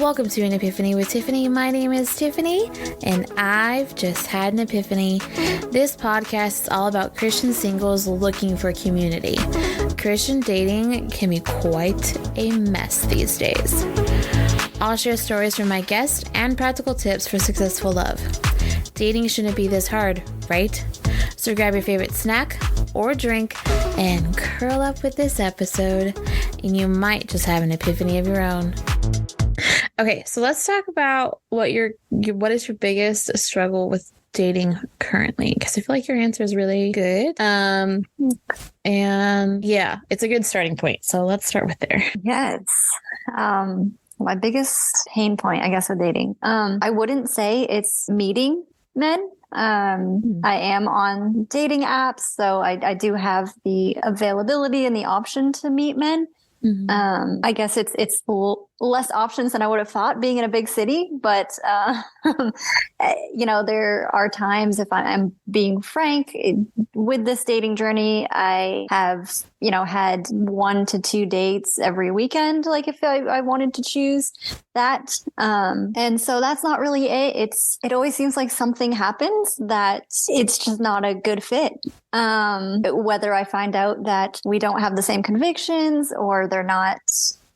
Welcome to an Epiphany with Tiffany. My name is Tiffany, and I've just had an epiphany. This podcast is all about Christian singles looking for community. Christian dating can be quite a mess these days. I'll share stories from my guests and practical tips for successful love. Dating shouldn't be this hard, right? So grab your favorite snack or drink and curl up with this episode, and you might just have an epiphany of your own. Okay, so let's talk about what is your biggest struggle with dating currently? Because I feel like your answer is really good. And yeah, it's a good starting point. So let's start with there. Yes. My biggest pain point, I guess, with dating. I wouldn't say it's meeting men. I am on dating apps, so I do have the availability and the option to meet men. Mm-hmm. I guess it's less options than I would have thought being in a big city, but there are times, if I'm being frank, with this dating journey, I have had 1 to 2 dates every weekend, like if I wanted to choose that, and so that's not really it. It always seems like something happens that it's just not a good fit. Whether I find out that we don't have the same convictions, or they're not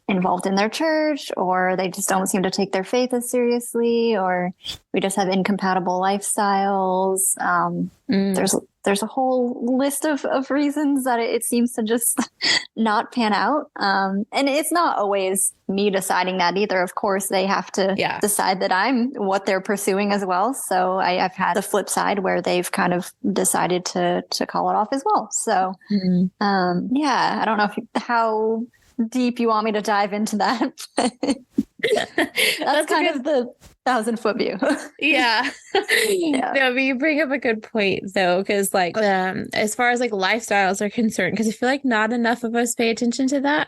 involved in their church, or they just don't seem to take their faith as seriously, or we just have incompatible lifestyles. There's a whole list of reasons that it seems to just not pan out. And it's not always me deciding that either. Of course, they have to decide that I'm what they're pursuing as well. So I've had the flip side where they've kind of decided to call it off as well. So I don't know how deep you want me to dive into that. That's kind of the 1,000-foot view. Yeah. No, but you bring up a good point though, because as far as lifestyles are concerned, because I feel like not enough of us pay attention to that.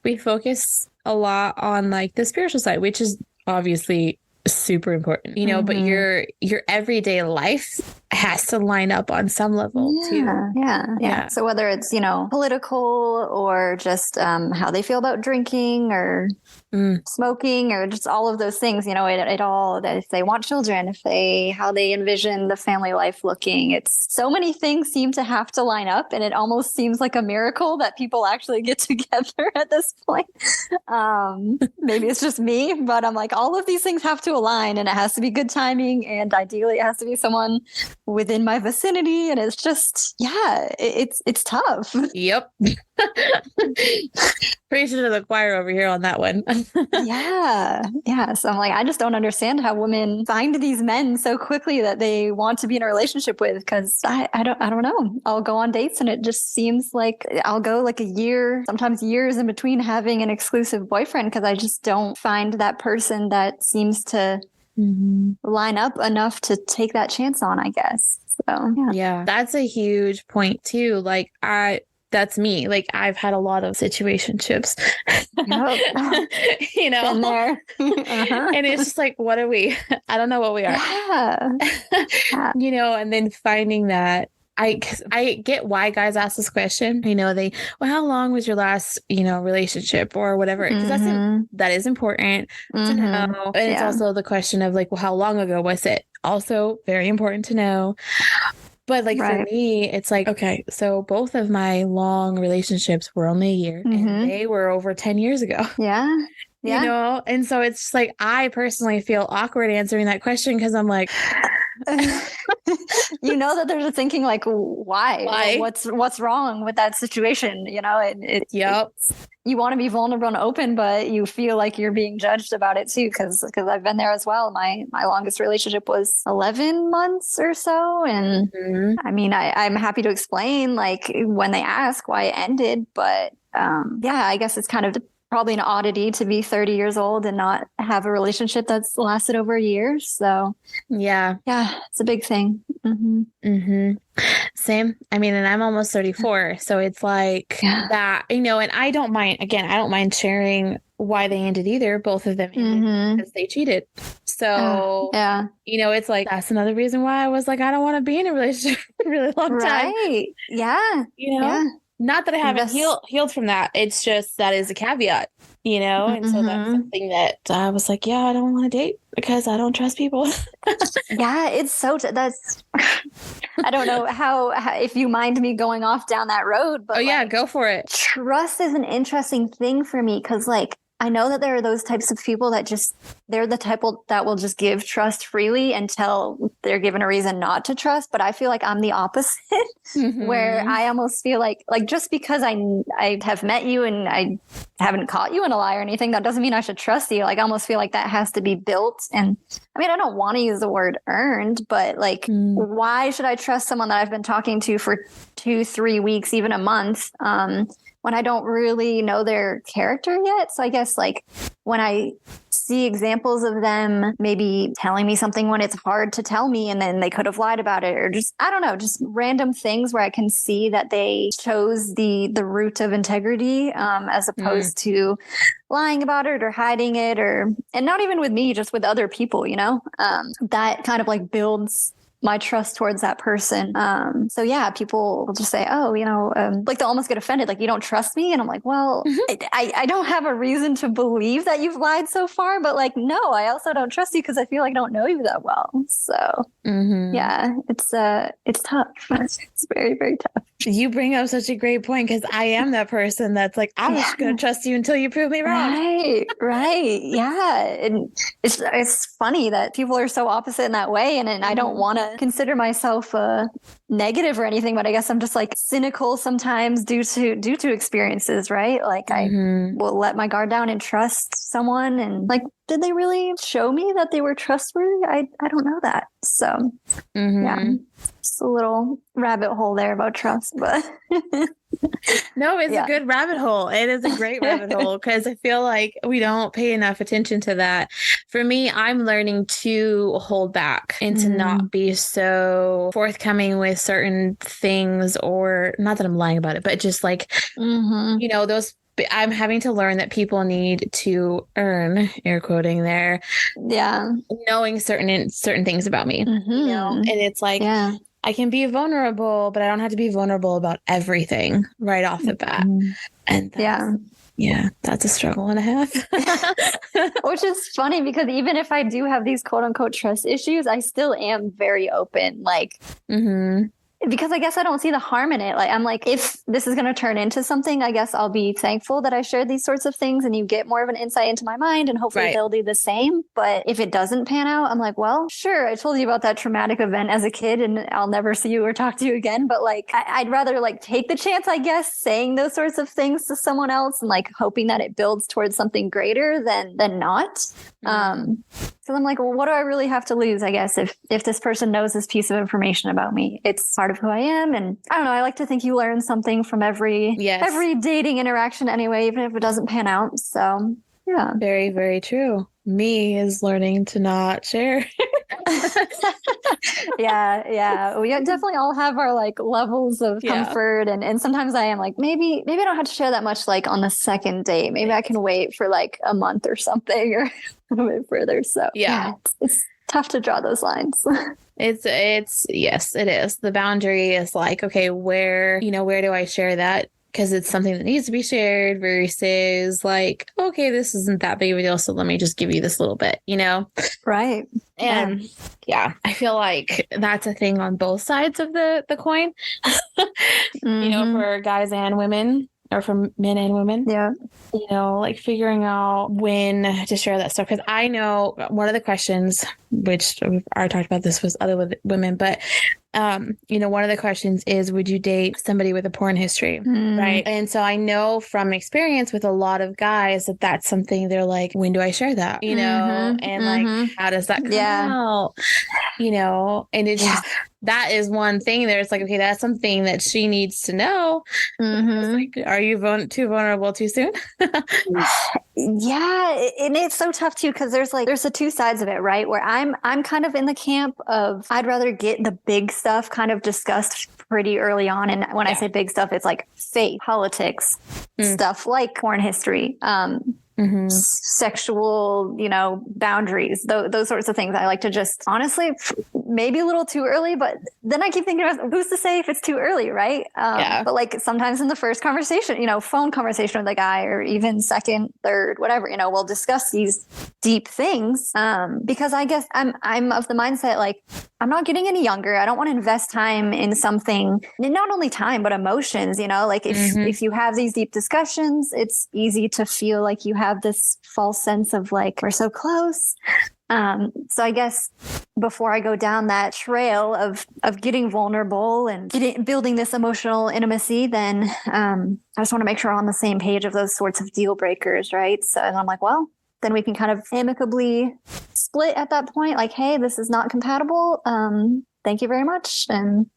We focus a lot on the spiritual side, which is obviously super important, but your everyday life has to line up on some level too. Yeah. So whether it's, political, or just how they feel about drinking or smoking, or just all of those things, it all, if they want children, how they envision the family life looking, it's so many things seem to have to line up, and it almost seems like a miracle that people actually get together at this point. Maybe it's just me, but I'm like, all of these things have to align, and it has to be good timing, and ideally it has to be someone within my vicinity, and it's just it's tough. Yep. Preaching to the choir over here on that one. Yeah. So I'm like, I just don't understand how women find these men so quickly that they want to be in a relationship with, because I don't know. I'll go on dates and it just seems like I'll go a year, sometimes years in between having an exclusive boyfriend, because I just don't find that person that seems to line up enough to take that chance on, I guess. So yeah, that's a huge point too. That's me. I've had a lot of situationships, Been there. And it's just what are we? I don't know what we are. And then finding that I get why guys ask this question. How long was your last, relationship or whatever? Because that is important to know. And it's also the question of how long ago was it? Also very important to know. But for me, it's okay, so both of my long relationships were only a year, and they were over 10 years ago. Yeah. And so it's just I personally feel awkward answering that question, because I'm like, that they're just thinking why? What's wrong with that situation? You want to be vulnerable and open, but you feel like you're being judged about it too, because I've been there as well. My longest relationship was 11 months or so, and I'm happy to explain when they ask why it ended, but I guess it's kind of probably an oddity to be 30 years old and not have a relationship that's lasted over a year. So yeah, it's a big thing. Same. And I'm almost 34. So it's that, and I don't mind sharing why they ended either. Both of them ended because they cheated. So, it's that's another reason why I was I don't want to be in a relationship for a really long time. Right. Yeah. Not that I haven't healed from that. It's just that is a caveat. And so that's something that I was like, yeah, I don't want to date because I don't trust people. Yeah, it's that's I don't know how if you mind me going off down that road, but go for it. Trust is an interesting thing for me because I know that there are those types of people that they're the type that will just give trust freely until they're given a reason not to trust. But I feel like I'm the opposite, where I almost feel like just because I have met you and I haven't caught you in a lie or anything, that doesn't mean I should trust you. I almost feel like that has to be built. And I mean, I don't want to use the word earned, but why should I trust someone that I've been talking to for 2-3 weeks, even a month? When I don't really know their character yet. So I guess when I see examples of them maybe telling me something when it's hard to tell me and then they could have lied about it, or just, I don't know, just random things where I can see that they chose the route of integrity as opposed to lying about it or hiding it, and not even with me, just with other people, that kind of builds my trust towards that person. So yeah, people will just say, oh, they'll almost get offended. You don't trust me. And I'm like, well, I don't have a reason to believe that you've lied so far, but no, I also don't trust you because I feel like I don't know you that well. So yeah, it's tough. It's very, very tough. You bring up such a great point because I am that person that's I'm just going to trust you until you prove me wrong. Right. Yeah. And it's funny that people are so opposite in that way. And I don't want to consider myself negative or anything, but I guess I'm just cynical sometimes due to experiences, right? I will let my guard down and trust someone, and did they really show me that they were trustworthy? I don't know that. So yeah, just a little rabbit hole there about trust, but no, it's a good rabbit hole. It is a great rabbit hole because I feel like we don't pay enough attention to that. For me, I'm learning to hold back and to not be so forthcoming with certain things, or not that I'm lying about it, but just those. I'm having to learn that people need to earn, air quoting there, knowing certain things about me, and it's I can be vulnerable, but I don't have to be vulnerable about everything right off the bat. And that's a struggle and a half. Which is funny because even if I do have these quote unquote trust issues, I still am very open. Because I guess I don't see the harm in it. I'm if this is going to turn into something, I guess I'll be thankful that I shared these sorts of things and you get more of an insight into my mind, and hopefully they'll do the same. But if it doesn't pan out, I'm well, sure, I told you about that traumatic event as a kid and I'll never see you or talk to you again. But I'd rather take the chance, I guess, saying those sorts of things to someone else and hoping that it builds towards something greater than not. So I'm well, what do I really have to lose? I guess if this person knows this piece of information about me, it's part of who I am. And I don't know, I like to think you learn something from every dating interaction anyway, even if it doesn't pan out. So yeah. Very, very true. Me is learning to not share. Yeah. We definitely all have our levels of comfort. And sometimes I am maybe I don't have to share that much on the second date. Maybe I can wait for a month or something or a bit further. So it's tough to draw those lines. It's yes, it is. The boundary is okay, where do I share that? Because it's something that needs to be shared versus okay, this isn't that big of a deal, so let me just give you this little bit, Right. And I feel like that's a thing on both sides of the coin, for guys and women, or for men and women. Yeah. Figuring out when to share that stuff. Because I know one of the questions, which we've already talked about this with other women, but one of the questions is, would you date somebody with a porn history? Right. And so I know from experience with a lot of guys that that's something they're when do I share that? And how does that come out? And it's just, that is one thing there. It's okay, that's something that she needs to know. Are you too vulnerable too soon? Yeah. And it's so tough too, because there's the two sides of it, right? Where I'm kind of in the camp of, I'd rather get the big stuff kind of discussed pretty early on. And when I say big stuff, it's faith, politics, stuff like porn history. sexual, boundaries, those sorts of things. I like to just honestly, maybe a little too early, but then I keep thinking, who's to say if it's too early, right? But like sometimes in the first conversation, phone conversation with a guy, or even second, third, whatever, we'll discuss these deep things, because I guess I'm of the mindset, like, I'm not getting any younger. I don't want to invest time in something, not only time, but emotions, like if you have these deep discussions, it's easy to feel like you have this false sense of like, we're so close. So I guess before I go down that trail of getting vulnerable and building this emotional intimacy, then I just want to make sure we're on the same page of those sorts of deal breakers, right? So and I'm like, well, then we can kind of amicably split at that point. Like, hey, this is not compatible. Thank you very much. And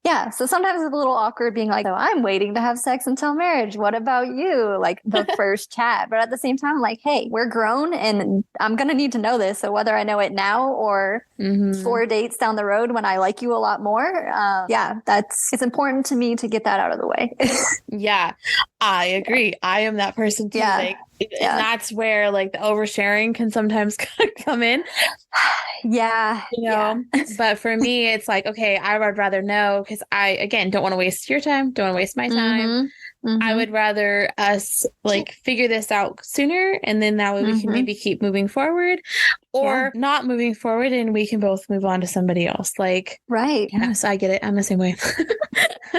yeah, so sometimes it's a little awkward being like, oh, I'm waiting to have sex until marriage. What about you? Like the first chat. But at the same time, like, hey, we're grown and I'm going to need to know this. So whether I know it now or 4 dates down the road when I like you a lot more, it's important to me to get that out of the way. Yeah, I agree. I am that person too. Yeah. And that's where like the oversharing can sometimes come in. Yeah. But for me, it's like, okay, I would rather know, because I, again, don't want to waste your time. Don't want to waste my time. I would rather us like figure this out sooner. And then that way we can maybe keep moving forward, or not moving forward, and we can both move on to somebody else. Like, right. Yes, I get it. I'm the same way.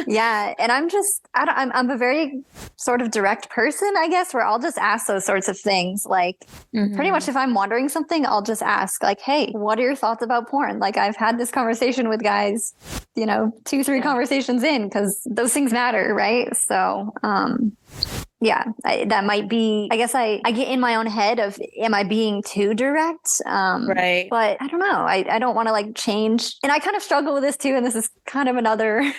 Yeah. And I'm a very sort of direct person, I guess, where I'll just ask those sorts of things. Like pretty much if I'm wondering something, I'll just ask like, hey, what are your thoughts about porn? Like I've had this conversation with guys, 2-3 conversations in, because those things matter. Right. So, that might be, I guess I get in my own head of, am I being too direct? Right. But I don't know. I don't want to like change. And I kind of struggle with this too. And this is kind of another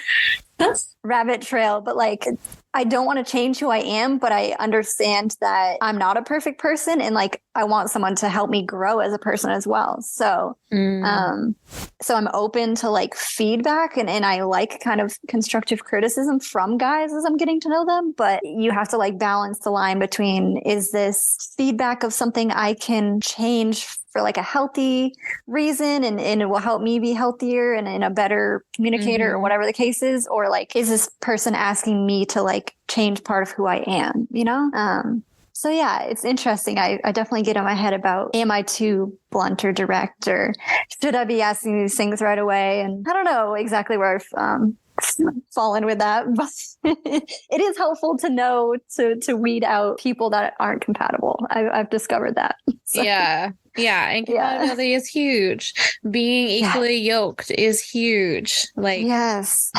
rabbit trail, but like, I don't want to change who I am, but I understand that I'm not a perfect person. And like, I want someone to help me grow as a person as well. So, so I'm open to like feedback and I like kind of constructive criticism from guys as I'm getting to know them, but you have to like balance the line between, is this feedback of something I can change for like a healthy reason and it will help me be healthier and a better communicator or whatever the case is, or like, is this person asking me to like change part of who I am, So yeah, it's interesting. I definitely get in my head about, am I too blunt or direct, or should I be asking these things right away? And I don't know exactly where I've fallen with that, but it is helpful to know to weed out people that aren't compatible. I've discovered that. So. Yeah. And compatibility is huge. Being equally yoked is huge. Like, yes.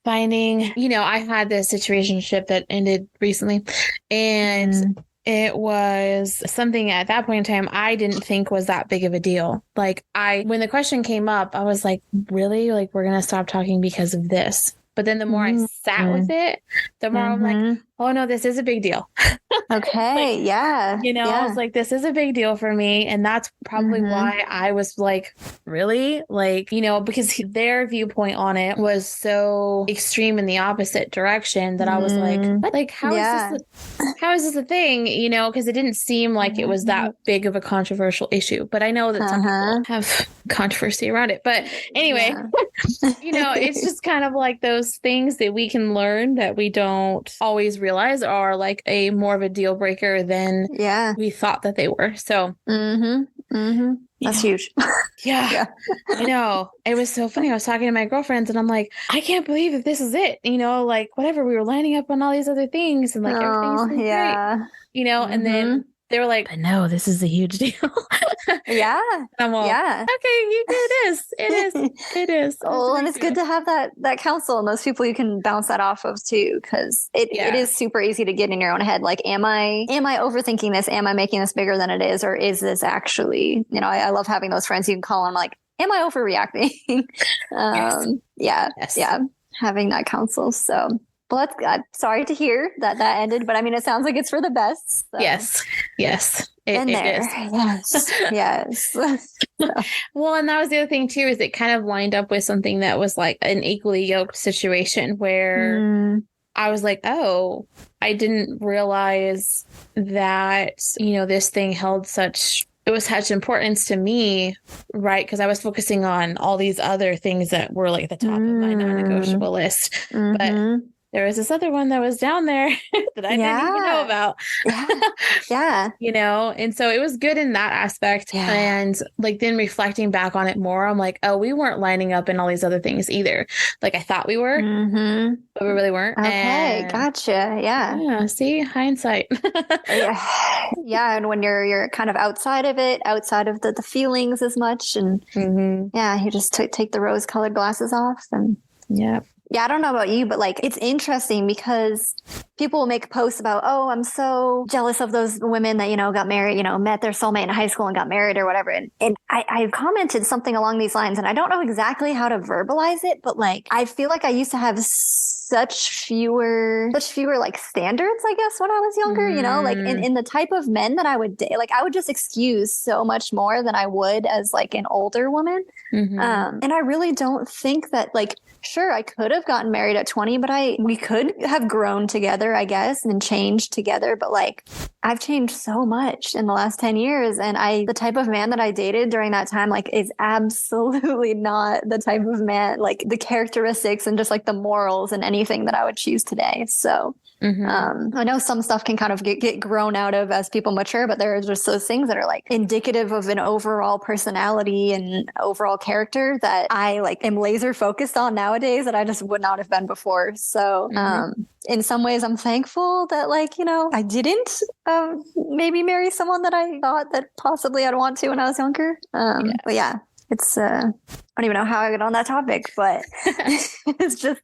Finding, I had this situationship that ended recently, and it was something at that point in time I didn't think was that big of a deal. Like when the question came up, I was like, really? Like, we're going to stop talking because of this? But then the more I sat with it, the more I'm like, oh no, this is a big deal. Okay. I was like, this is a big deal for me. And that's probably why I was like, really? Like, because their viewpoint on it was so extreme in the opposite direction that I was like, what? Like, how is this a thing? Because it didn't seem like it was that big of a controversial issue. But I know that some people have controversy around it. But anyway, it's just kind of like those things that we can learn that we don't always realize are like a more of a deal breaker than we thought that they were. So that's huge. Yeah. I know. It was so funny. I was talking to my girlfriends and I'm like, I can't believe that this is it. Like whatever, we were lining up on all these other things and like everything's great. And then they were like, but no, this is a huge deal. Yeah. I'm all, okay, it is. Oh, and it's good to have that counsel and those people you can bounce that off of too, because it is super easy to get in your own head. Like, am I overthinking this? Am I making this bigger than it is? Or is this actually, I love having those friends you can call and I'm like, am I overreacting? Having that counsel. So. Well, I'm sorry to hear that ended, but I mean, it sounds like it's for the best. So. Yes. It is. Yes. Well, and that was the other thing too, is it kind of lined up with something that was like an equally yoked situation where I was like, oh, I didn't realize that, this thing it was such importance to me, right? Because I was focusing on all these other things that were like the top of my non-negotiable list. But there was this other one that was down there that I didn't even know about. Yeah. And so it was good in that aspect. Yeah. And like then reflecting back on it more, I'm like, oh, we weren't lining up in all these other things either. Like I thought we were, but we really weren't. Okay, And gotcha. Yeah. See, hindsight. Yeah. And when you're kind of outside of it, outside of the feelings as much, and you just take the rose-colored glasses off, and yeah, I don't know about you, but like it's interesting because people will make posts about, oh, I'm so jealous of those women that, got married, met their soulmate in high school and got married or whatever. And I commented something along these lines, and I don't know exactly how to verbalize it, but like I feel like I used to have such fewer like standards, I guess, when I was younger, like in the type of men that I would date, like I would just excuse so much more than I would as like an older woman. And I really don't think that, like, sure, I could have gotten married at 20, but we could have grown together, I guess, and changed together. But like, I've changed so much in the last 10 years. And the type of man that I dated during that time, like, is absolutely not the type of man, like the characteristics and just like the morals and anything that I would choose today. So I know some stuff can kind of get grown out of as people mature, but there are just those things that are like indicative of an overall personality and overall character that I like am laser focused on nowadays that I just would not have been before. So in some ways I'm thankful that, like, I didn't maybe marry someone that I thought that possibly I'd want to when I was younger. But yeah, it's I don't even know how I got on that topic, but it's just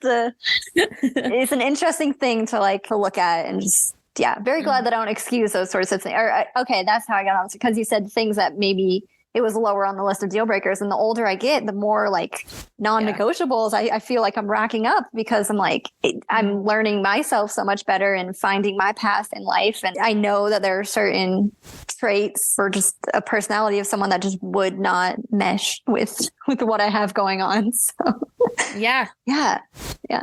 it's an interesting thing to look at, and just very glad that I don't excuse those sorts of things. Okay, that's how I got on, because you said things that maybe it was lower on the list of deal breakers, and the older I get, the more like non-negotiables I feel like I'm racking up, because I'm like I'm learning myself so much better and finding my path in life, and I know that there are certain traits or just a personality of someone that just would not mesh with what I have going on. So yeah,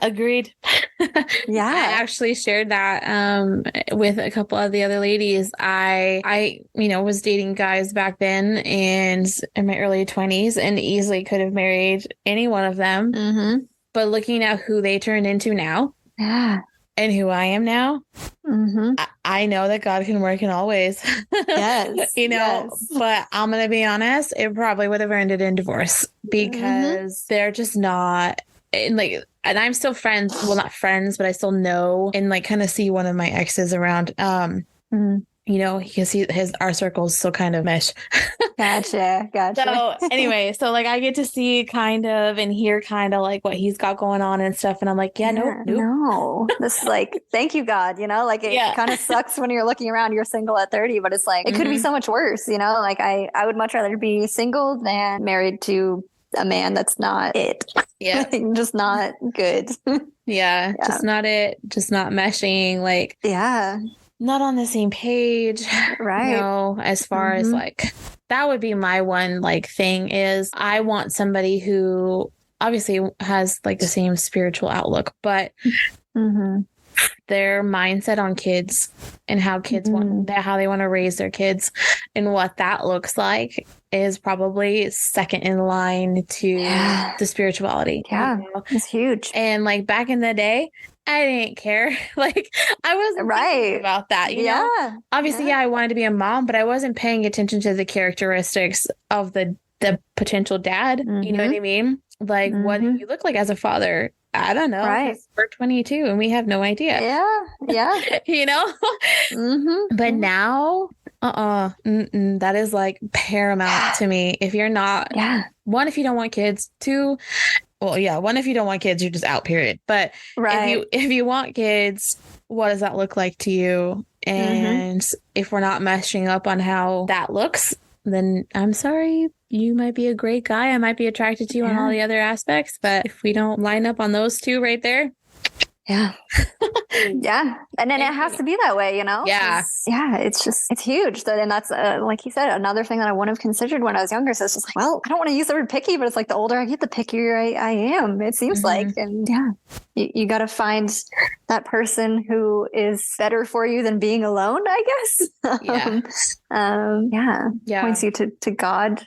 agreed. I actually shared that with a couple of the other ladies. I was dating guys back then and in my early 20s, and easily could have married any one of them. But looking at who they turned into now, and who I am now, I know that God can work in all ways. But I'm going to be honest, it probably would have ended in divorce, because they're just not, and I'm still friends. Well, not friends, but I still know and like kind of see one of my exes around. Because our circles still kind of mesh. Gotcha. So anyway, so like I get to see kind of and hear kind of like what he's got going on and stuff. And I'm like, nope. No, this is like, thank you, God, like it kind of sucks when you're looking around, you're single at 30, but it's like, it could be so much worse, like I would much rather be single than married to a man that's not it. Just not good. Just not it. Just not meshing. Like, not on the same page, right? As far as like, that would be my one like thing is I want somebody who obviously has like the same spiritual outlook, but their mindset on kids and how kids how they want to raise their kids and what that looks like is probably second in line to the spirituality. It's huge. And like back in the day, I didn't care. Like I wasn't thinking about that, you know? Obviously, I wanted to be a mom, but I wasn't paying attention to the characteristics of the potential dad. You know what I mean? Like, what do you look like as a father? I don't know. Right. We're 22 and we have no idea. But now, that is like paramount to me. If you're not, one, if you don't want kids, two, one, if you don't want kids, you're just out, period. But if you want kids, what does that look like to you? And if we're not meshing up on how that looks, then I'm sorry, you might be a great guy. I might be attracted to you on all the other aspects. But if we don't line up on those two right there, Yeah. Yeah. And then it has to be that way, Yeah. Yeah. It's huge. And that's, like you said, another thing that I wouldn't have considered when I was younger. So it's just like, well, I don't want to use the word picky, but it's like the older I get, the pickier I am, it seems like. And yeah, you got to find that person who is better for you than being alone, I guess. Yeah. Points you to God.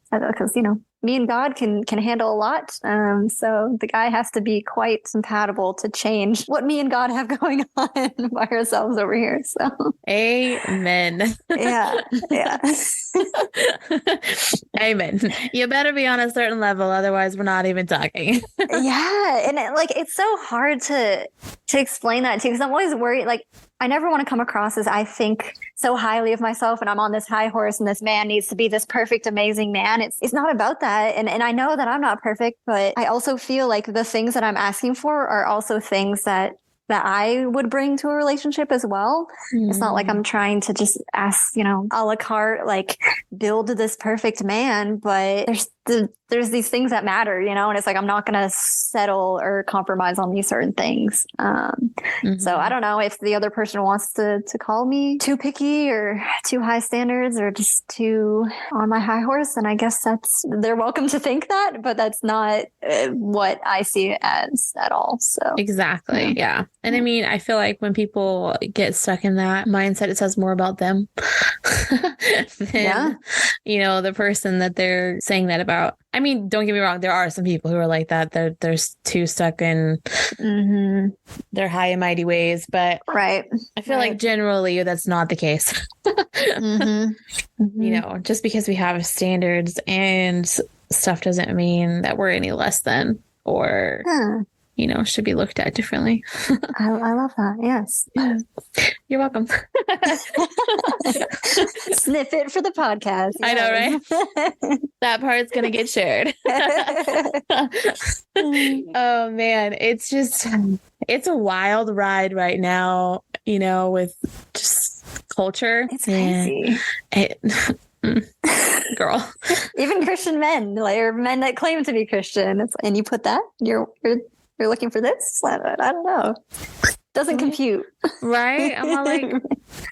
Because, me and God can handle a lot. So the guy has to be quite compatible to change what me and God have going on by ourselves over here. So amen. Yeah. Amen. You better be on a certain level, otherwise we're not even talking. Yeah. And it's so hard to explain that too, because I'm always worried. Like, I never want to come across as I think so highly of myself and I'm on this high horse and this man needs to be this perfect, amazing man. It's not about that. And I know that I'm not perfect, but I also feel like the things that I'm asking for are also things that I would bring to a relationship as well. It's not like I'm trying to just ask, a la carte, like build this perfect man, but there's these things that matter, and it's like, I'm not going to settle or compromise on these certain things. So I don't know if the other person wants to call me too picky or too high standards or just too on my high horse. And I guess they're welcome to think that, but that's not what I see it as at all. So exactly. Yeah. And I mean, I feel like when people get stuck in that mindset, it says more about them than, the person that they're saying that about. I mean, don't get me wrong. There are some people who are like that. They're too stuck in their high and mighty ways. But I feel like generally that's not the case. Just because we have standards and stuff doesn't mean that we're any less than or should be looked at differently. I love that. Yes. Yeah. You're welcome. Sniff it for the podcast. Yes. I know, right? That part's going to get shared. Oh, man. It's a wild ride right now, with just culture. It's crazy. Girl. Even Christian men, or men that claim to be Christian. And you put that? You're looking for this? I don't know. Doesn't compute. Right? I'm all like,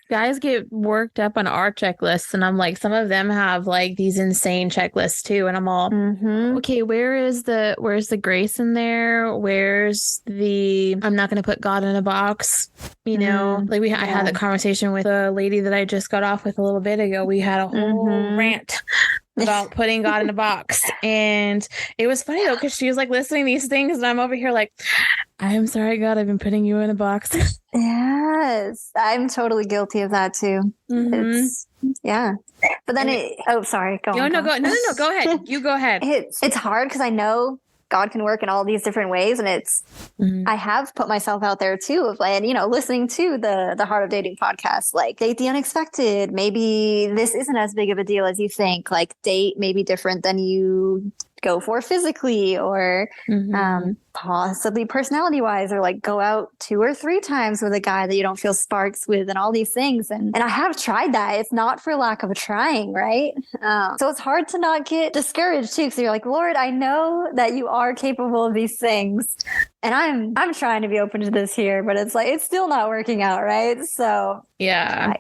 guys get worked up on our checklists. And I'm like, some of them have like these insane checklists too. And I'm all, okay, where's the grace in there? Where's I'm not going to put God in a box. I had that conversation with a lady that I just got off with a little bit ago. We had a whole rant about putting God in a box. And it was funny though, because she was like listening to these things and I'm over here like, I'm sorry, God, I've been putting you in a box. Yes. I'm totally guilty of that too. It's, but then sorry. Go on. No, go ahead. You go ahead. It's hard because I know God can work in all these different ways. And I have put myself out there too of listening to the Heart of Dating podcast, like date the unexpected. Maybe this isn't as big of a deal as you think. Like date may be different than you go for physically or possibly personality wise, or like go out 2 or 3 times with a guy that you don't feel sparks with and all these things. And I have tried that. It's not for lack of trying, right? So it's hard to not get discouraged too. Because you're like, Lord, I know that you are capable of these things. And I'm trying to be open to this here, but it's like, it's still not working out. Right. So yeah,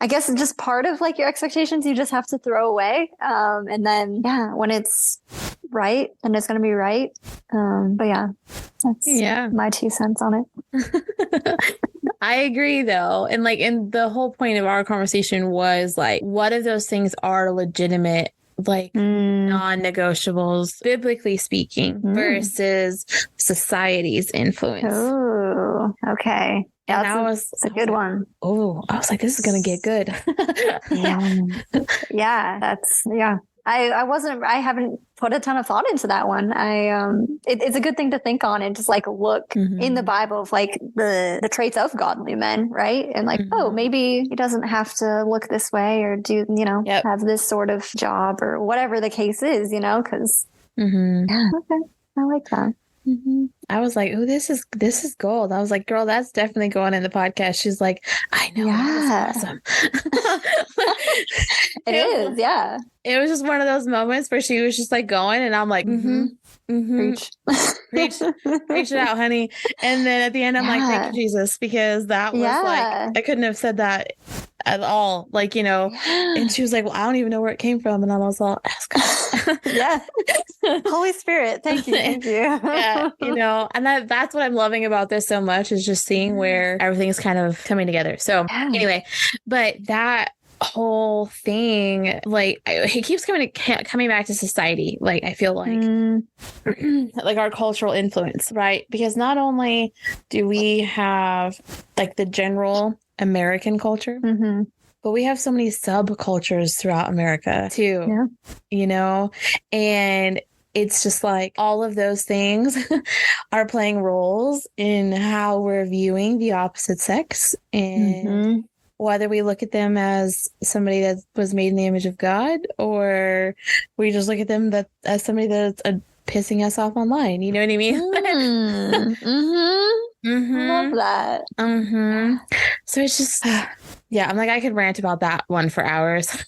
I guess it's just part of like your expectations you just have to throw away. And then, when it's right, then it's going to be right. But that's my 2 cents on it. I agree though. And the whole point of our conversation was like, what if those things are legitimate, like non-negotiables, biblically speaking, versus society's influence? Oh, okay. Yeah, that's a good one. Oh, I was like, this is going to get good. I haven't put a ton of thought into that one. It's a good thing to think on and just like look in the Bible of like the traits of godly men, right? And like, maybe he doesn't have to look this way or do, have this sort of job or whatever the case is, because okay, I like that. I was like, oh, this is gold. I was like, girl, that's definitely going in the podcast. She's like, I know. Yeah. That's awesome. It is. Yeah. It was just one of those moments where she was just like going and I'm like, Preach. Preach it out, honey. And then at the end, I'm like, thank you, Jesus, because that was like, I couldn't have said that at all. Like, you know, and she was like, well, I don't even know where it came from. And I was all, ask God. Holy Spirit. Thank you. Thank you. Yeah. You know, and that's what I'm loving about this so much is just seeing where everything's kind of coming together. So anyway, but that whole thing, like it keeps coming back to society. Like I feel like like our cultural influence, right? Because not only do we have like the general American culture, but we have so many subcultures throughout America too. You know, and it's just like all of those things are playing roles in how we're viewing the opposite sex, and whether we look at them as somebody that was made in the image of God, or we just look at them as somebody that's pissing us off online. You know what I mean? Love that. So it's just, yeah, I'm like, I could rant about that one for hours.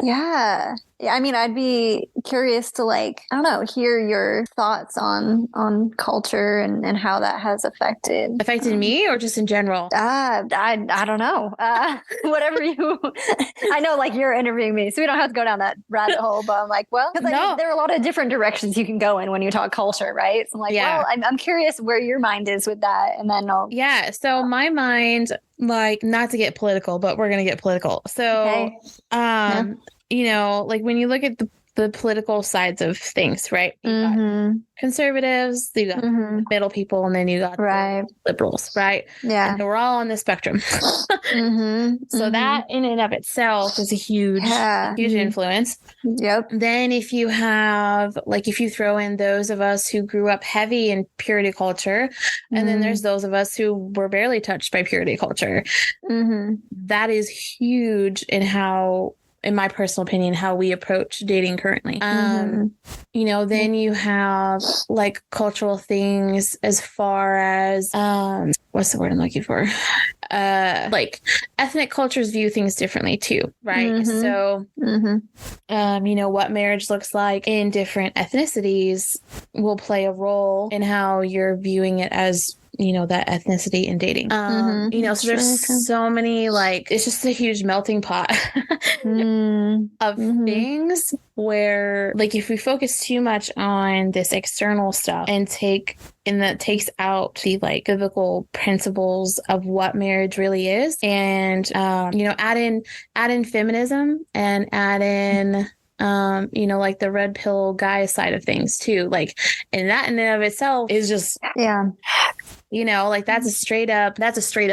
Yeah, I mean, I'd be curious to like, I don't know, hear your thoughts on culture and how that has affected me or just in general? I don't know. Whatever you, I know like you're interviewing me, so we don't have to go down that rabbit hole, but I'm like, well, because there are a lot of different directions you can go in when you talk culture, right? So I'm like, well, I'm curious where your mind is with that. And then so my mind, like, not to get political, but we're going to get political. So, you know, like when you look at the political sides of things, right? You got conservatives, you got middle people, and then you got liberals, right? Yeah. And we're all on the spectrum. So that in and of itself is a huge influence. Yep. Then if you have, like, if you throw in those of us who grew up heavy in purity culture, and then there's those of us who were barely touched by purity culture, that is huge in how, in my personal opinion, how we approach dating currently. You know, then you have like cultural things as far as, what's the word I'm looking for? Like ethnic cultures view things differently too, right? So, you know, what marriage looks like in different ethnicities will play a role in how you're viewing it as, you know, that ethnicity in dating. You know, so there's so many, like, it's just a huge melting pot of things where, like, if we focus too much on this external stuff and that takes out the like biblical principles of what marriage really is, and you know, add in feminism and add in you know, like the red pill guy side of things too, like, and that in and of itself is just you know, like that's a straight up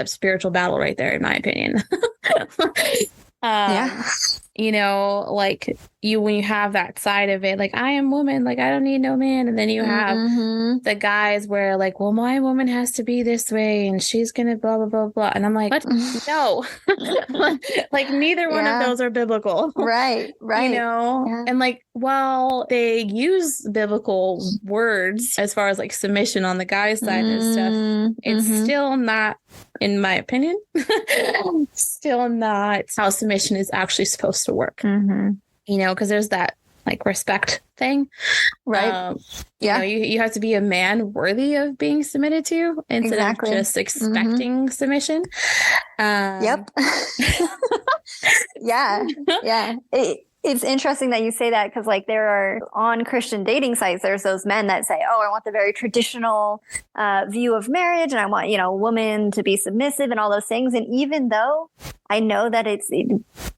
spiritual battle right there, in my opinion. You know, like when you have that side of it, like, I am woman, like I don't need no man, and then you have the guys where like, well, my woman has to be this way and she's gonna blah blah blah blah, and I'm like, what? No. Like neither one of those are biblical, right you know. And like, while they use biblical words as far as like submission on the guy's side and stuff, it's still not, in my opinion, still not how submission is actually supposed to work. You know, because there's that like respect thing, right? You know, you have to be a man worthy of being submitted to instead of just expecting submission. Yep. It's interesting that you say that, because like there are, on Christian dating sites, there's those men that say, oh, I want the very traditional view of marriage, and I want, you know, a woman to be submissive and all those things. And even though I know that it's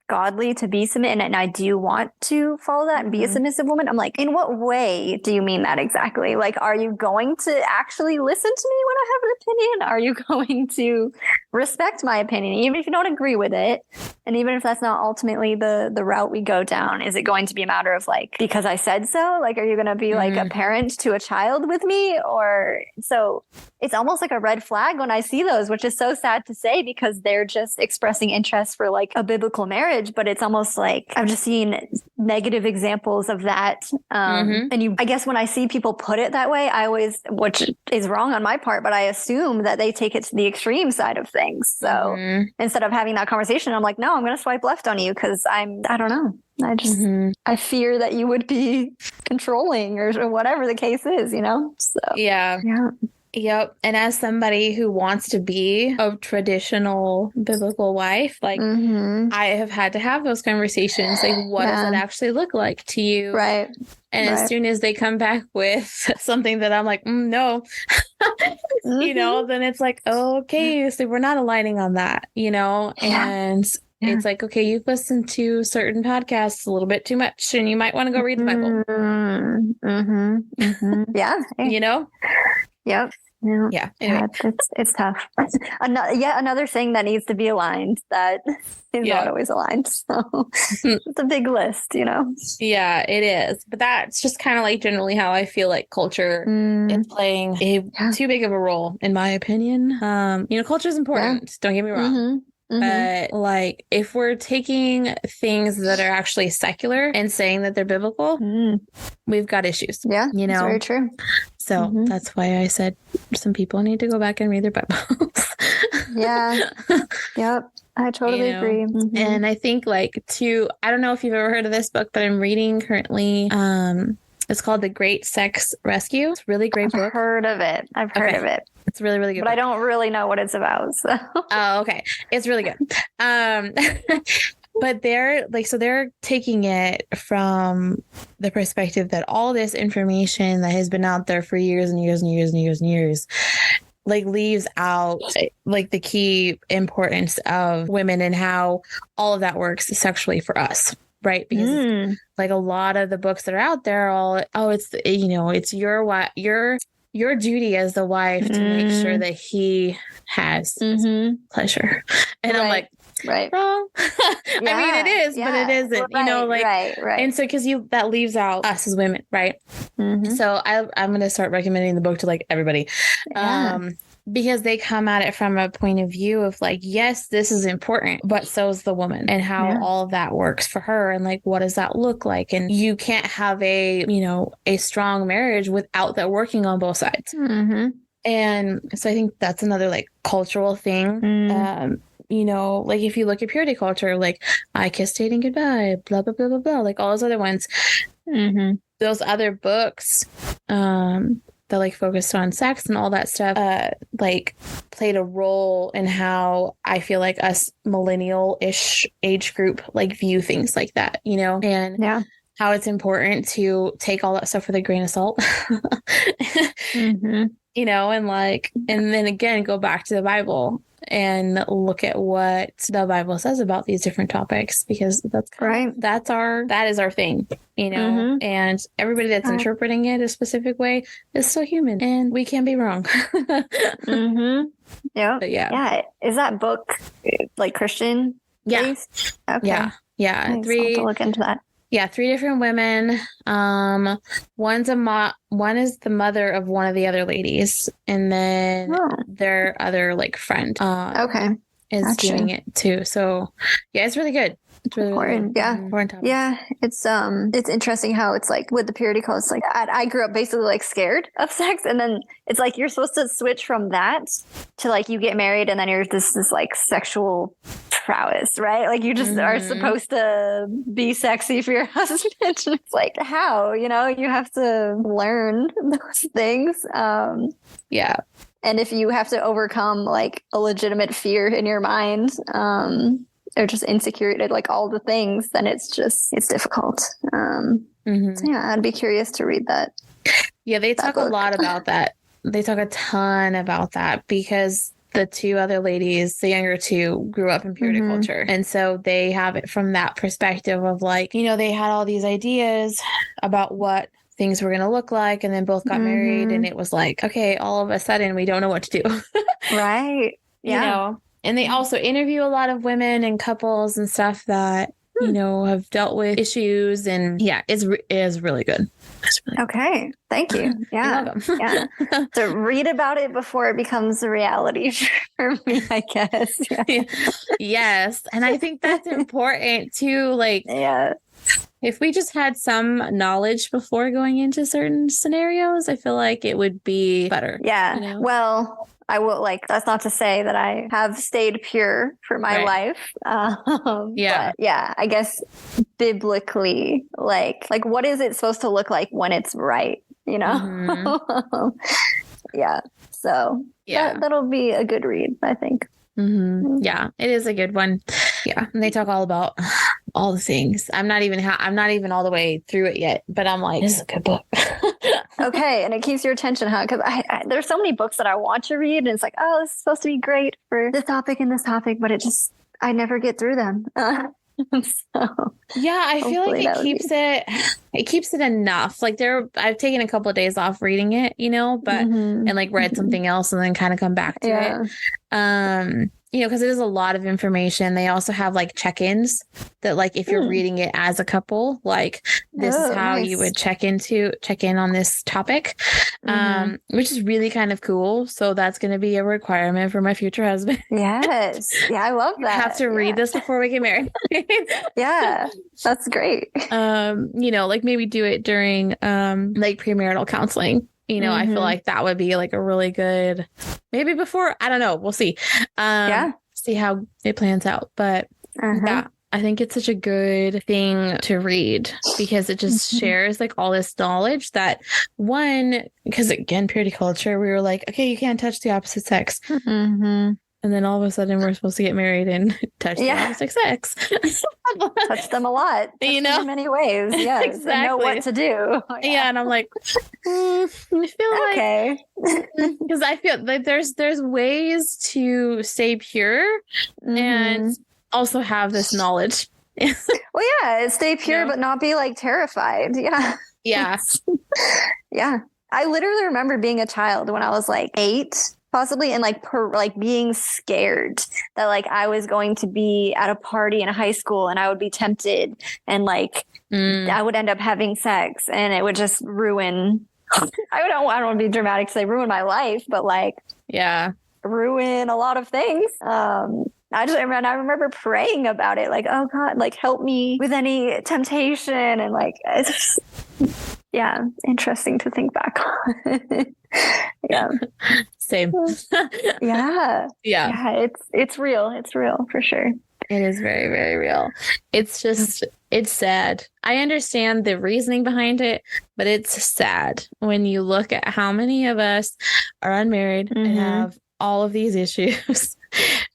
godly to be submissive, and I do want to follow that and be a submissive woman, I'm like, in what way do you mean that exactly? Like, are you going to actually listen to me when I have an opinion? Are you going to respect my opinion, even if you don't agree with it? And even if that's not ultimately the route we go down, is it going to be a matter of like, because I said so? Like, are you going to be like a parent to a child with me? Or so it's almost like a red flag when I see those, which is so sad to say, because they're just expressing interest for like a biblical marriage, but it's almost like I've just seen negative examples of that. And I guess when I see people put it that way, I always, which is wrong on my part, but I assume that they take it to the extreme side of things. So instead of having that conversation, I'm like, no, I'm going to swipe left on you because I don't know. I just, I fear that you would be controlling or whatever the case is, you know? So, yeah. Yep. And as somebody who wants to be a traditional biblical wife, like I have had to have those conversations. Like, what does it actually look like to you? Right. And as soon as they come back with something that I'm like, no, you know, then it's like, okay, so we're not aligning on that, you know? And it's like, okay, you've listened to certain podcasts a little bit too much and you might want to go read the Bible. Yeah. You know? Yep. Yeah. Anyway. It's tough. Another thing that needs to be aligned that is not always aligned. So it's a big list, you know? Yeah, it is. But that's just kind of like generally how I feel like culture is playing too big of a role, in my opinion. You know, culture is important. Don't get me wrong. But like, if we're taking things that are actually secular and saying that they're biblical, we've got issues. Yeah, you know, that's very true. So that's why I said some people need to go back and read their Bibles. Yep. I totally agree. And I think like I don't know if you've ever heard of this book that I'm reading currently. It's called The Great Sex Rescue. It's a really great book. I've heard of it. It's really, really good. But I don't really know what it's about. So. Oh, okay. It's really good. But they're taking it from the perspective that all this information that has been out there for years and years and years and years and years, like, leaves out like the key importance of women and how all of that works sexually for us. Right. Because like a lot of the books that are out there it's, you know, it's your duty as the wife to make sure that he has pleasure. And I'm like, wrong. I mean, it is, but it isn't, you know, like, and so, cause that leaves out us as women. Right. So I'm going to start recommending the book to like everybody. Because they come at it from a point of view of like, yes, this is important, but so is the woman and how all of that works for her. And like, what does that look like? And you can't have a strong marriage without that working on both sides. And so I think that's another like cultural thing. You know, like if you look at purity culture, like I Kiss Dating Goodbye, blah, blah, blah, blah, blah, like all those other ones, those other books, that like focused on sex and all that stuff, like played a role in how I feel like us millennial-ish age group like view things like that, you know, and how it's important to take all that stuff with a grain of salt, you know, and like, and then again, go back to the Bible and look at what the Bible says about these different topics, because that is our thing, you know, and everybody that's interpreting it a specific way is still human and we can be wrong. Yeah. Is that book like Christian based? Okay. Yeah. Nice. I'll have to look into that. Yeah, 3 different women. One is the mother of one of the other ladies, and then their other like friend. Is doing it too. So yeah, it's really good. It's really important. Important topic. Yeah. It's interesting how it's like with the purity code, it's like I grew up basically like scared of sex, and then it's like you're supposed to switch from that to like you get married and then you're this like sexual prowess, right? Like you just are supposed to be sexy for your husband. It's like how, you know, you have to learn those things. And if you have to overcome like a legitimate fear in your mind, or just insecurity, like all the things, then it's difficult. So yeah, I'd be curious to read that. Yeah, they talk a lot about that. They talk a ton about that because the 2 other ladies, the younger 2, grew up in purity culture. And so they have it from that perspective of like, you know, they had all these ideas about what things were going to look like, and then both got married, and it was like, okay, all of a sudden we don't know what to do. Right. Yeah. You know? And they also interview a lot of women and couples and stuff that have dealt with issues, and it is really good. Okay. Thank you. Yeah. You're welcome. Yeah. To read about it before it becomes a reality for me, I guess. Yeah. Yes. And I think that's important too. Like, if we just had some knowledge before going into certain scenarios, I feel like it would be better. Yeah. Well, I will, that's not to say that I have stayed pure for my life. But I guess biblically, like what is it supposed to look like when it's right? Mm-hmm. So that'll be a good read, I think. Mm-hmm. Yeah, it is a good one. Yeah. And they talk all about all the things. I'm not even all the way through it yet, but I'm like, this is a good book. Okay. And it keeps your attention, huh? Because there's so many books that I want to read, and it's like, oh, this is supposed to be great for this topic and this topic, but I never get through them. I feel like it keeps it enough. Like I've taken a couple of days off reading it, but and read something else and then kind of come back to it. Because it is a lot of information. They also have check-ins that if you're reading it as a couple, this is how you would check in on this topic, which is really kind of cool. So that's going to be a requirement for my future husband. Yes. Yeah, I love that. I have to read this before we get married. Yeah, that's great. Maybe do it during premarital counseling. I feel like that would be a really good, maybe before, I don't know. We'll see. See how it plans out. But I think it's such a good thing to read because it just shares all this knowledge that because again, purity culture, we were like, okay, you can't touch the opposite sex. And then all of a sudden we're supposed to get married and touch the opposite sex. Touch them a lot. In many ways. Yeah. Exactly. And know what to do. Yeah. And I'm like, I feel because I feel like there's ways to stay pure and also have this knowledge. Well, stay pure, but not be terrified. Yeah. Yeah. Yeah. I literally remember being a child when I was 8. Possibly, and being scared that I was going to be at a party in high school and I would be tempted and I would end up having sex and it would just ruin. I don't want to be dramatic to say ruin my life, but ruin a lot of things. I remember praying about it, oh God, help me with any temptation, and it's just, interesting to think back on. Same. It's real. It's real for sure. It is very, very real. It's just, it's sad. I understand the reasoning behind it, but it's sad when you look at how many of us are unmarried and have all of these issues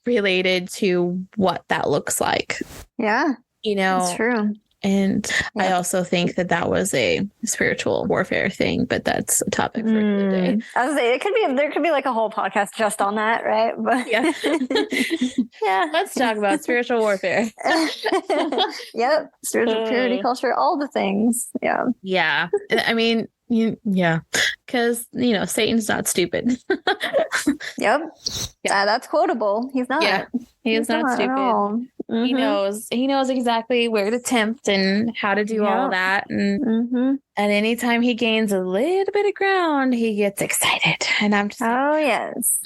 related to what that looks like. Yeah. It's true. And I also think that was a spiritual warfare thing, but that's a topic for another day. I was saying there could be a whole podcast just on that, right? But let's talk about spiritual warfare. Yep, spiritual purity culture, all the things. Yeah. I mean, because Satan's not stupid. Yep. That's quotable. He's not. Yeah, he is not stupid. He knows exactly where to tempt and how to do all that. And anytime he gains a little bit of ground, he gets excited. And I'm just yes.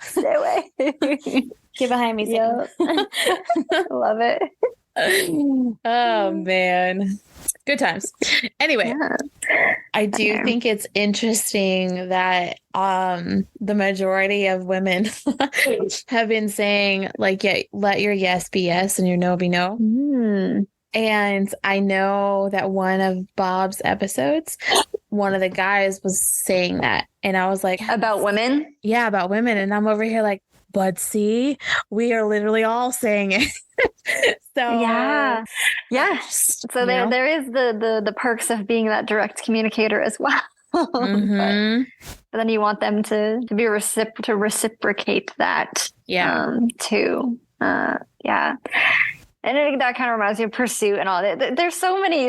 Stay away. Get behind me, Satan. Love it. Oh man. Good times. Anyway, I do think it's interesting that the majority of women have been saying let your yes be yes and your no be no. And I know that one of Bob's episodes, one of the guys was saying that, and I was like, about women? Yeah, about women. And I'm over here but see, we are literally all saying it. So so there is the perks of being that direct communicator as well. But then you want them to be to reciprocate that too. And I think that kind of reminds me of pursuit and all that. There's so many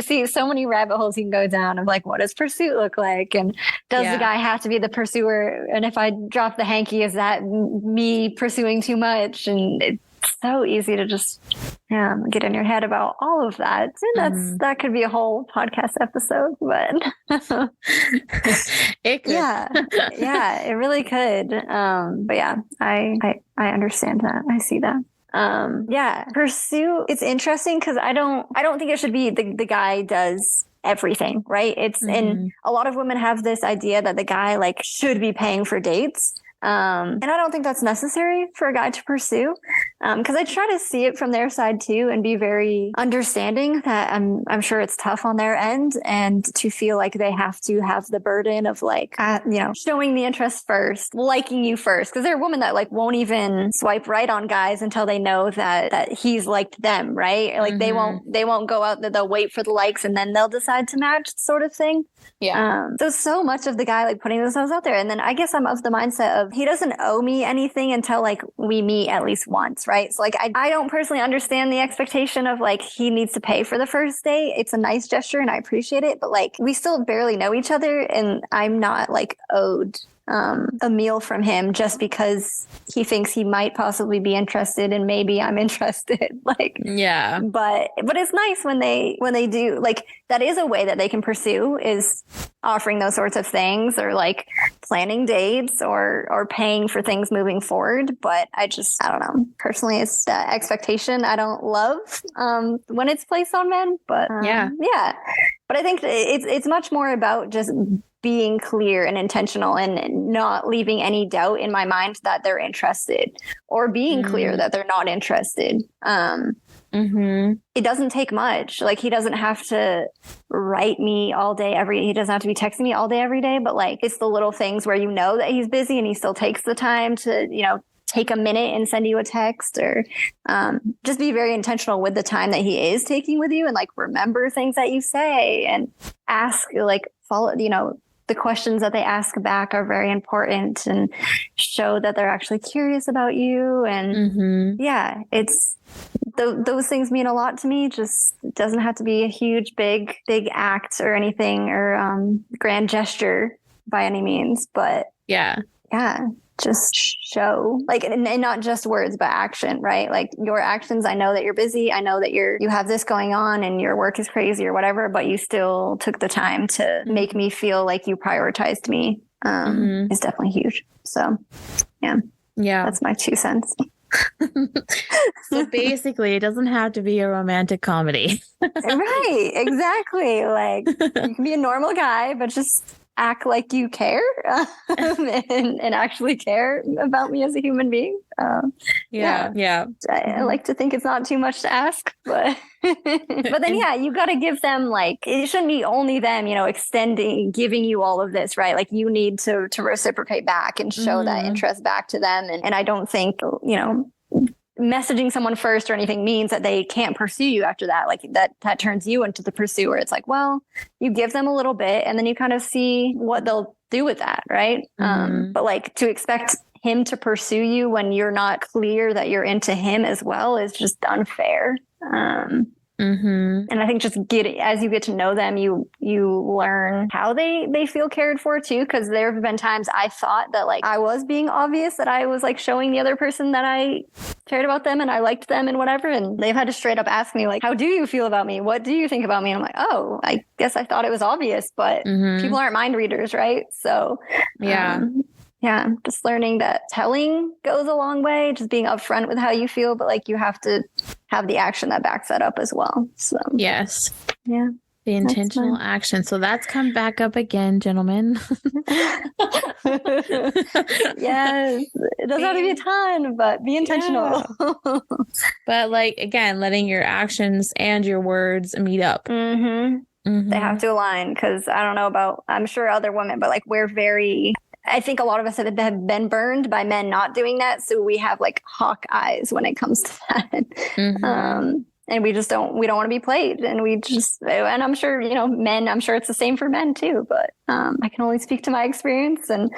rabbit holes you can go down of what does pursuit look like? And does the guy have to be the pursuer? And if I drop the hanky, is that me pursuing too much? And it's so easy to just get in your head about all of that. And that could be a whole podcast episode, but it could. Yeah, it really could. But yeah, I understand that. I see that. Pursue. It's interesting because I don't think it should be the guy does everything, right? It's and a lot of women have this idea that the guy like should be paying for dates. And I don't think that's necessary for a guy to pursue. Because I try to see it from their side too and be very understanding that I'm sure it's tough on their end and to feel like they have to have the burden of like, showing the interest first, liking you first. Because there are women that like won't even swipe right on guys until they know that he's liked them, right? Like they won't go out, they'll wait for the likes and then they'll decide to match sort of thing. Yeah. So much of the guy like putting themselves out there. And then I guess I'm of the mindset of he doesn't owe me anything until like we meet at least once, right? So like I don't personally understand the expectation of like he needs to pay for the first date. It's a nice gesture and I appreciate it, but like we still barely know each other and I'm not like owed a meal from him just because he thinks he might possibly be interested and maybe I'm interested. Like, yeah, but it's nice when they do, like, that is a way that they can pursue is offering those sorts of things or like planning dates or paying for things moving forward. But I don't know. Personally, it's that expectation I don't love when it's placed on men. But yeah. But I think it's much more about just being clear and intentional and not leaving any doubt in my mind that they're interested or being clear that they're not interested. It doesn't take much. Like he doesn't have to write me all day he doesn't have to be texting me all day every day, but like it's the little things where you know that he's busy and he still takes the time to, take a minute and send you a text or just be very intentional with the time that he is taking with you and like remember things that you say and ask, like follow, the questions that they ask back are very important and show that they're actually curious about you. And it's those things mean a lot to me. Just it doesn't have to be a huge, big act or anything or grand gesture by any means. But just show like, and not just words, but action, right? Like your actions. I know that you're busy. I know that you have this going on and your work is crazy or whatever, but you still took the time to make me feel like you prioritized me. Is definitely huge. So yeah, that's my 2 cents. So basically it doesn't have to be a romantic comedy. Right. Exactly. Like you can be a normal guy, but just act like you care and actually care about me as a human being. I like to think it's not too much to ask, but then you got to give them like, it shouldn't be only them, giving you all of this, right? Like you need to reciprocate back and show that interest back to them. And I don't think, messaging someone first or anything means that they can't pursue you after that. Like that turns you into the pursuer. It's like, well, you give them a little bit and then you kind of see what they'll do with that. Right. But like to expect him to pursue you when you're not clear that you're into him as well is just unfair. And I think just as you get to know them, you learn how they feel cared for too. Cause there have been times I thought that like I was being obvious, that I was like showing the other person that I cared about them and I liked them and whatever. And they've had to straight up ask me like, how do you feel about me? What do you think about me? And I'm like, oh, I guess I thought it was obvious, but people aren't mind readers. Right. So, just learning that telling goes a long way, just being upfront with how you feel, but like you have to have the action that backs that up as well. So yes. Yeah. The intentional action. So that's come back up again, gentlemen. Yes. It doesn't have to be a ton, but be intentional. Yeah. But like, again, letting your actions and your words meet up. They have to align because I don't know about, I'm sure other women, but like I think a lot of us have been burned by men not doing that. So we have like hawk eyes when it comes to that. And we don't want to be played. And and I'm sure, men, I'm sure it's the same for men too, but I can only speak to my experience. And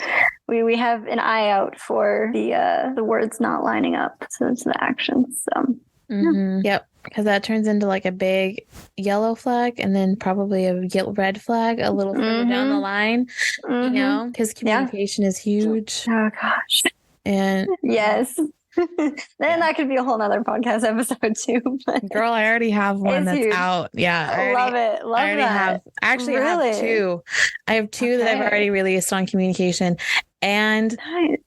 we have an eye out for the words not lining up to the actions. So. Yep. Because that turns into like a big yellow flag and then probably a red flag a little further down the line, because communication is huge. Oh gosh. And yes. Then that could be a whole nother podcast episode too. Girl, I already have one that's huge. out. Yeah. I love it. Love I have two. I have two that I've already released on communication. And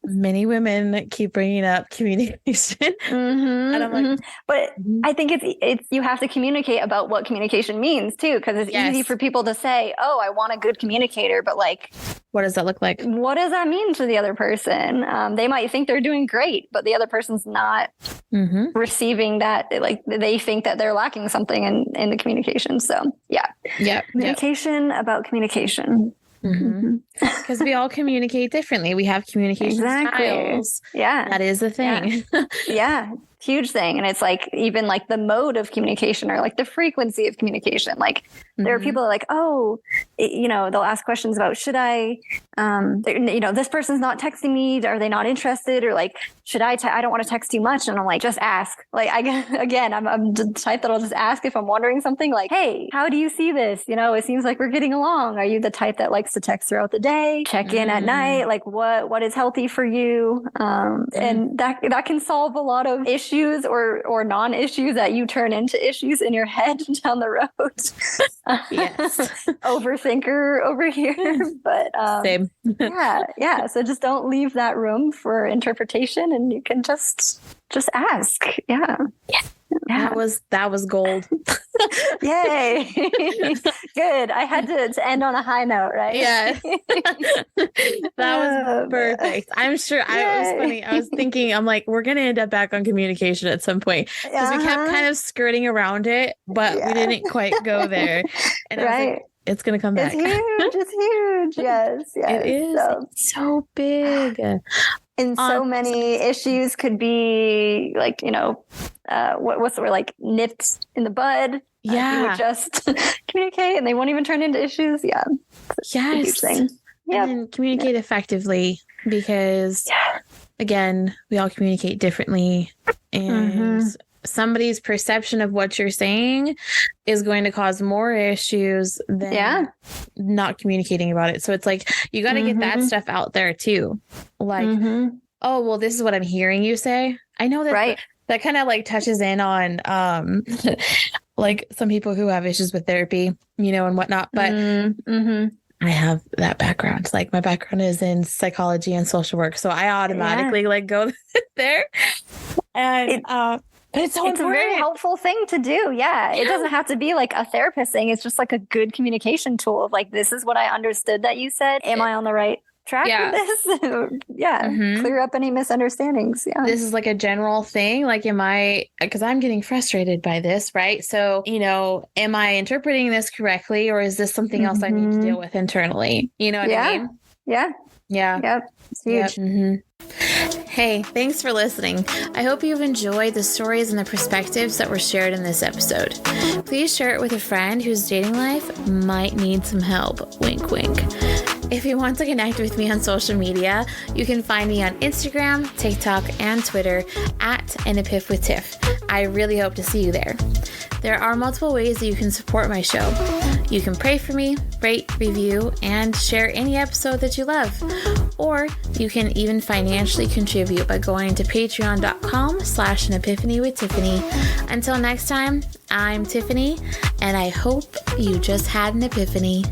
many women keep bringing up communication. And I'm like, but I think it's you have to communicate about what communication means too, because it's easy for people to say, oh, I want a good communicator, but like, what does that look like? What does that mean to the other person? They might think they're doing great, but the other person's not receiving that. Like they think that they're lacking something in the communication. So communication about communication. Because we all communicate differently. We have communication styles. Yeah. That is a thing. Yeah. Huge thing. And it's like, even like the mode of communication or like the frequency of communication. Like there are people like, oh, they'll ask questions about, should I, this person's not texting me. Are they not interested? Or like, should I don't want to text too much. And I'm like, just ask. Like, I'm the type that I'll just ask if I'm wondering something like, hey, how do you see this? It seems like we're getting along. Are you the type that likes to text throughout the day, check in at night? Like what is healthy for you? And that can solve a lot of issues or non-issues that you turn into issues in your head down the road. Yes. Overthinker over here. But same. Yeah. So just don't leave that room for interpretation, and you can just ask. Yeah. That was gold. Yay. Good. I had to end on a high note, right? Yeah. That was perfect. I'm sure. It was funny. I was thinking, I'm like, we're going to end up back on communication at some point, because we kept kind of skirting around it, but we didn't quite go there. And I was like, it's going to come back. It's huge. Yes. It is so big. And so many issues could be like, what's the word, like nipped in the bud. Yeah. You would just communicate and they won't even turn into issues. Yeah. Yes. A huge thing. Yeah. And communicate effectively, because again, we all communicate differently, and somebody's perception of what you're saying is going to cause more issues than not communicating about it. So it's like, you got to get that stuff out there too. Like, oh, well, this is what I'm hearing you say. I know that that kind of like touches in on like some people who have issues with therapy, and whatnot. But I have that background. Like my background is in psychology and social work. So I automatically like go there. And but it's a very helpful thing to do. Yeah. It doesn't have to be like a therapist thing. It's just like a good communication tool of like, this is what I understood that you said. Am I on the right track with this? Clear up any misunderstandings. Yeah. This is like a general thing. Like, because I'm getting frustrated by this, right? So, am I interpreting this correctly, or is this something else I need to deal with internally? You know what I mean? Yeah. Yeah. Yep. It's huge. Yep. Hey, thanks for listening. I hope you've enjoyed the stories and the perspectives that were shared in this episode. Please share it with a friend whose dating life might need some help. Wink, wink. If you want to connect with me on social media, you can find me on Instagram, TikTok, and Twitter @AnEpiphWithTiff. I really hope to see you there. There are multiple ways that you can support my show. You can pray for me, rate, review, and share any episode that you love. Or you can even financially contribute by going to patreon.com/anepiphany with Tiffany. Until next time, I'm Tiffany, and I hope you just had an epiphany.